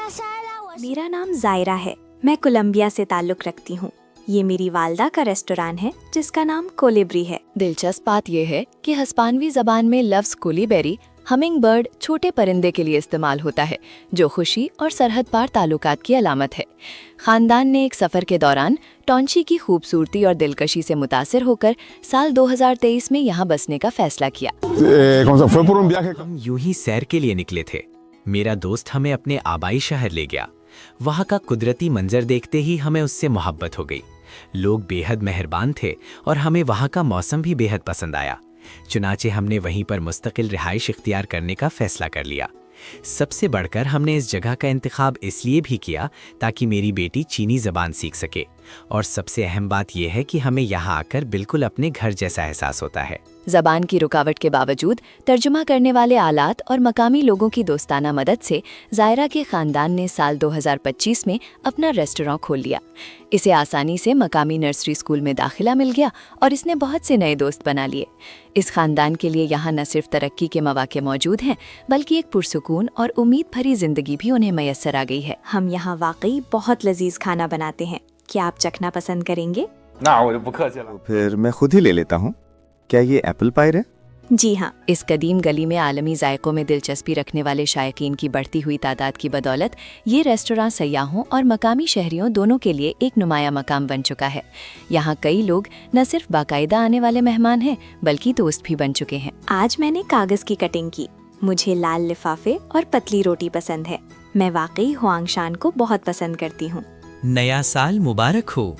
मेरा नाम जायरा है। मैं कोलंबिया से ताल्लुक़ रखती हूँ। ये मेरी वालदा का रेस्टोरेंट है जिसका नाम कोलिब्री है। दिलचस्प बात यह है कि हिस्पानवी ज़बान में लफ्ज़ कोलीबेरी हमिंग बर्ड छोटे परिंदे के लिए इस्तेमाल होता है, जो खुशी और सरहद पार ताल्लुकात की अलामत है। खानदान ने एक सफ़र के दौरान टॉन्ची की खूबसूरती और दिलकशी से मुतासिर होकर साल 2023 में यहाँ बसने का फैसला किया। हम यूं ही सैर के लिए निकले थे। मेरा दोस्त हमें अपने आबाई शहर ले गया। वहाँ का कुदरती मंजर देखते ही हमें उससे मोहब्बत हो गई। लोग बेहद मेहरबान थे और हमें वहाँ का मौसम भी बेहद पसंद आया। चुनाचे हमने वहीं पर मुस्तकिल रिहाइश इख्तियार करने का फैसला कर लिया। सबसे बढ़कर हमने इस जगह का इंतखाब इसलिए भी किया ताकि मेरी बेटी चीनी ज़बान सीख सके, और सबसे अहम बात यह है कि हमें यहाँ आकर बिल्कुल अपने घर जैसा एहसास होता है। ज़बान की रुकावट के बावजूद तर्जुमा करने वाले आलात और मकामी लोगों की दोस्ताना मदद से जायरा के ख़ानदान ने साल 2025 में अपना रेस्टोरेंट खोल लिया। इसे आसानी से मकामी नर्सरी स्कूल में दाखिला मिल गया और इसने बहुत से नए दोस्त बना लिए। इस ख़ानदान के लिए यहाँ न सिर्फ तरक्की के मौके मौजूद हैं, बल्कि एक पुरसुकून और उम्मीद भरी ज़िंदगी भी उन्हें मैसर आ गई है। हम यहाँ वाकई बहुत लजीज खाना बनाते हैं। क्या आप चखना पसंद करेंगे? फिर मैं खुद ही ले लेता हूँ। क्या ये एप्पल पाई है? जी हाँ। इस कदीम गली में आलमी जायकों में दिलचस्पी रखने वाले शायकीन की बढ़ती हुई तादाद की बदौलत ये रेस्टोरेंट सयाहों और मकामी शहरियों दोनों के लिए एक नुमाया मकाम बन चुका है। यहाँ कई लोग न सिर्फ बाकायदा आने वाले मेहमान हैं, बल्कि दोस्त भी बन चुके हैं। आज मैंने कागज़ की कटिंग की। मुझे लाल लिफाफे और पतली रोटी पसंद है। मैं वाकई हुआंग शान को बहुत पसंद करती हूँ। नया साल मुबारक हो।